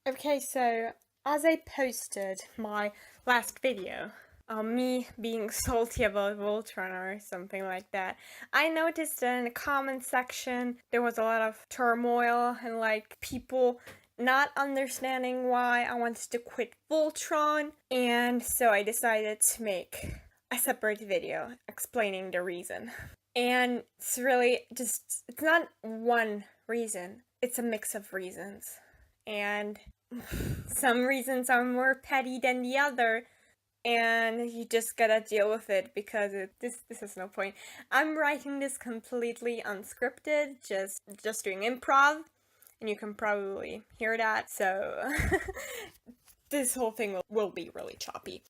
Okay, so as I posted my last video, me being salty about Voltron or something like that, I noticed that in the comment section there was a lot of turmoil and like people not understanding why I wanted to quit Voltron, and so I decided to make a separate video explaining the reason. And it's really just, it's not one reason, it's a mix of reasons. And some reasons are more petty than the other, and you just gotta deal with it because this is no point. I'm writing this completely unscripted, just doing improv, and you can probably hear that, so this whole thing will be really choppy.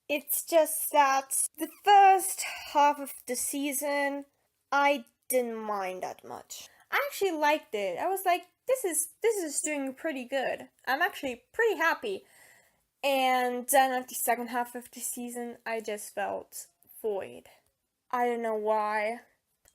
It's just that the first half of the season, I didn't mind that much. I actually liked it. I was like, this is doing pretty good. I'm actually pretty happy. And then at the second half of the season, I just felt void. I don't know why.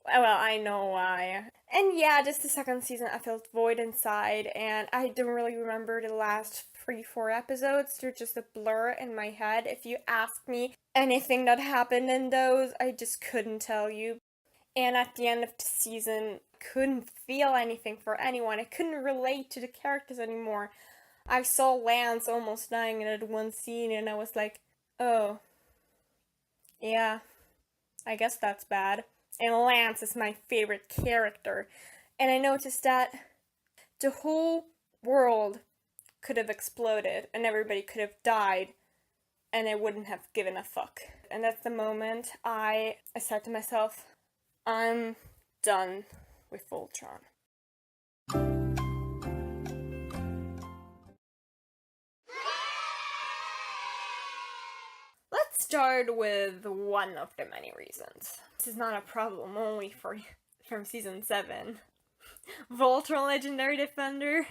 Well, I know why. And yeah, just the second season, I felt void inside, and I don't really remember the last 3-4 episodes. They're just a blur in my head. If you ask me anything that happened in those, I just couldn't tell you. And at the end of the season, I couldn't feel anything for anyone. I couldn't relate to the characters anymore. I saw Lance almost dying in that one scene, and I was like, oh, yeah, I guess that's bad. And Lance is my favorite character. And I noticed that the whole world could have exploded and everybody could have died and I wouldn't have given a fuck. And that's the moment I said to myself, I'm done with Voltron. Let's start with one of the many reasons. This is not a problem only from season 7. Voltron Legendary Defender?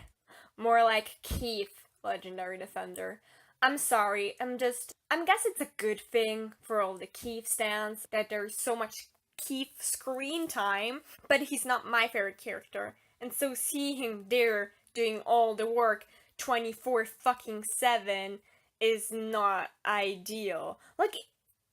More like Keith Legendary Defender. I'm sorry, I guess it's a good thing for all the Keith stans that there's so much Keith screen time, but he's not my favorite character. And so seeing him there doing all the work 24/7 is not ideal. Like,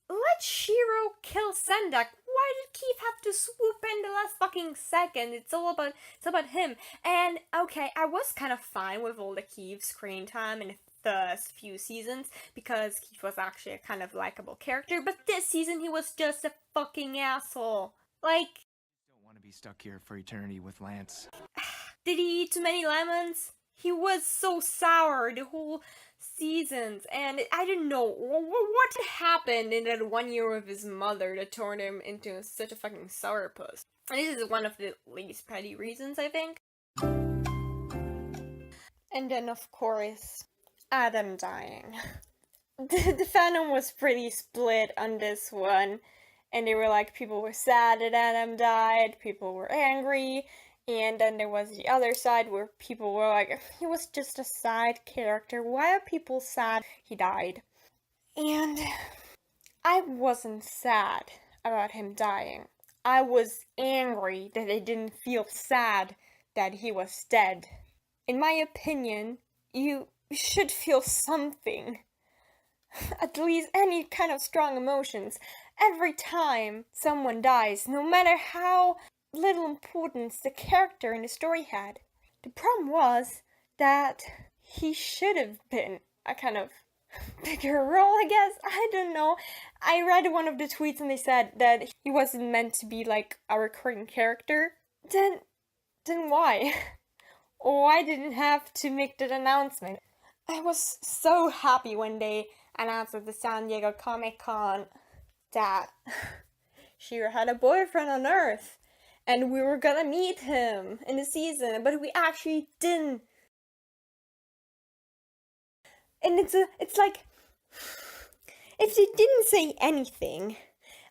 let Shiro kill Sendak. Why did Keith have to swoop in the last fucking second? It's about him. And okay, I was kind of fine with all the Keith screen time in the first few seasons because Keith was actually a kind of likable character, but this season he was just a fucking asshole. Like, don't want to be stuck here for eternity with Lance. Did he eat too many lemons? He was so sour the whole seasons, and I don't know what happened in that 1 year with his mother that turned him into such a fucking sourpuss. And this is one of the least petty reasons, I think. And then, of course, Adam dying. The fandom was pretty split on this one, and they were like, people were sad that Adam died, people were angry. And then there was the other side where people were like, he was just a side character. Why are people sad he died? And I wasn't sad about him dying. I was angry that I didn't feel sad that he was dead. In my opinion, you should feel something. At least any kind of strong emotions. Every time someone dies, no matter how little importance the character in the story had. The problem was that he should have been a kind of bigger role, I guess. I don't know. I read one of the tweets and they said that he wasn't meant to be like a recurring character. Then why? Why did it have to make that announcement? I was so happy when they announced at the San Diego Comic-Con that Shiro had a boyfriend on Earth. And we were gonna meet him in the season, but we actually didn't. And it's like, if they didn't say anything,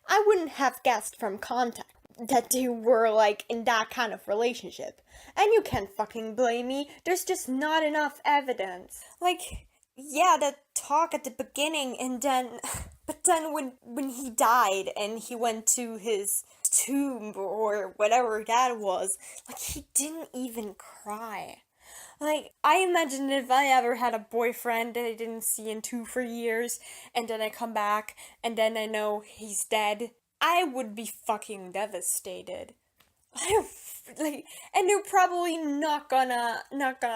I wouldn't have guessed from context that they were like in that kind of relationship. And you can't fucking blame me, there's just not enough evidence. Like, yeah, that talk at the beginning, and then But then when he died and he went to his tomb or whatever that was, like, he didn't even cry. Like, I imagine if I ever had a boyfriend that I didn't see in 2-3 years, and then I come back, and then I know he's dead, I would be fucking devastated. Like, and they're probably not gonna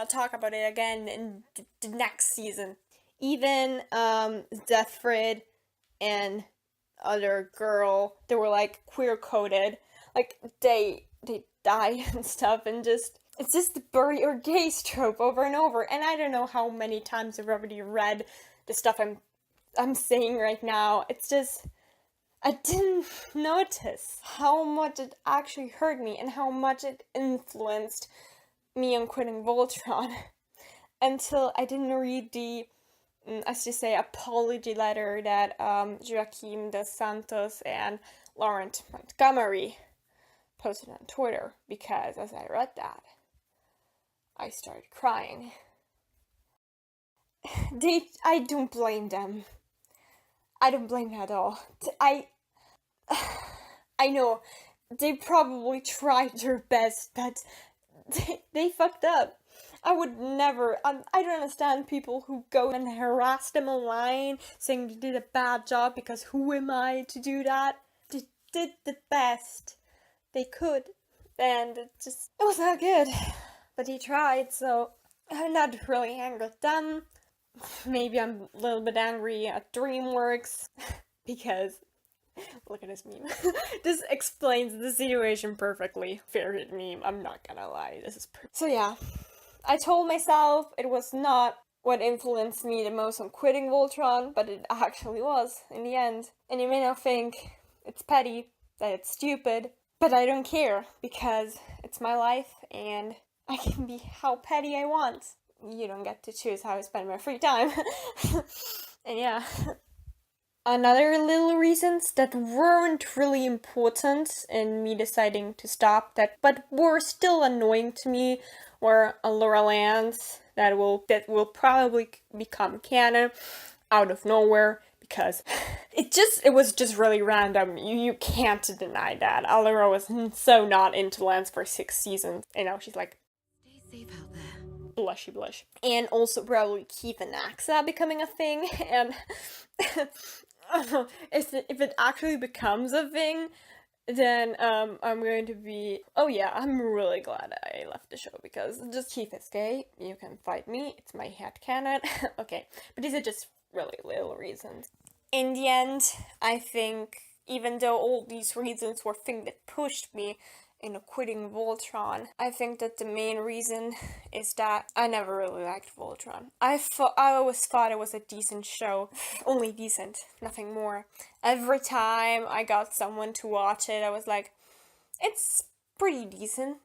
talk about it again in the next season. Even Deathfrid and other girl, they were like queer coded, like they die and stuff, and just it's just the bury or gays trope over and over. And I don't know how many times I've already read the stuff I'm saying right now. It's just, I didn't notice how much it actually hurt me and how much it influenced me on quitting Voltron until I didn't read the, as you say, apology letter that Joaquim dos Santos and Laurent Montgomery posted on Twitter, because as I read that, I started crying. I don't blame them. I don't blame them at all. I know they probably tried their best, but they fucked up. I would never, I don't understand people who go and harass them online saying they did a bad job, because who am I to do that? They did the best they could, and it was not good. But he tried, so I'm not really angry at them. Maybe I'm a little bit angry at DreamWorks, because look at this meme. This explains the situation perfectly. Favorite meme, I'm not gonna lie, this is perfect. So yeah, I told myself it was not what influenced me the most on quitting Voltron, but it actually was, in the end. And you may not think it's petty, that it's stupid, but I don't care, because it's my life, and I can be how petty I want. You don't get to choose how I spend my free time. And yeah. Another little reasons that weren't really important in me deciding to stop, but were still annoying to me, were Allura Lands that will probably become canon out of nowhere, because it was just really random. You can't deny that. Allura was so not into Lance for 6 seasons, and now she's like, stay safe out there. Blushy blush. And also probably Keith and Axa becoming a thing, and if it actually becomes a thing, then I'm going to be, oh yeah, I'm really glad I left the show, because just Keith is gay, you can fight me, it's my headcanon. Okay, but these are just really little reasons. In the end, I think, even though all these reasons were things that pushed me into quitting Voltron, I think that the main reason is that I never really liked Voltron. I always thought it was a decent show. Only decent, nothing more. Every time I got someone to watch it, I was like, it's pretty decent,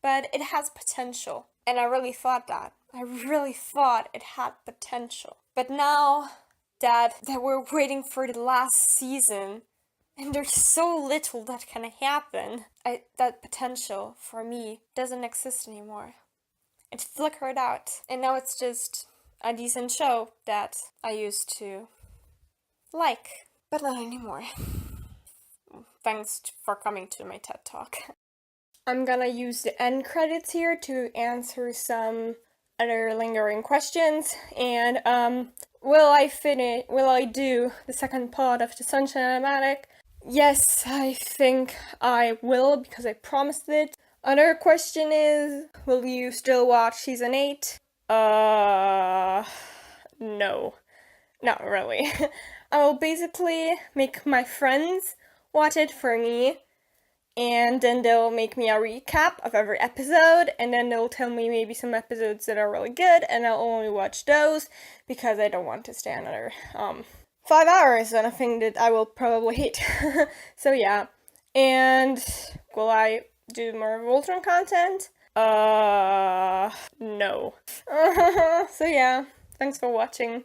but it has potential. And I really thought that. I really thought it had potential. But now that we're waiting for the last season, and there's so little that can happen, that potential, for me, doesn't exist anymore. It flickered out, and now it's just a decent show that I used to like, but not anymore. Thanks for coming to my TED Talk. I'm gonna use the end credits here to answer some other lingering questions, and will I do the second part of the Sunshine Animatic? Yes, I think I will, because I promised it. Another question is, will you still watch season 8? No. Not really. I will basically make my friends watch it for me, and then they'll make me a recap of every episode, and then they'll tell me maybe some episodes that are really good, and I'll only watch those, because I don't want to stay another 5 hours on a thing that I will probably hate. So yeah. And will I do more Voltron content? No. So yeah. Thanks for watching.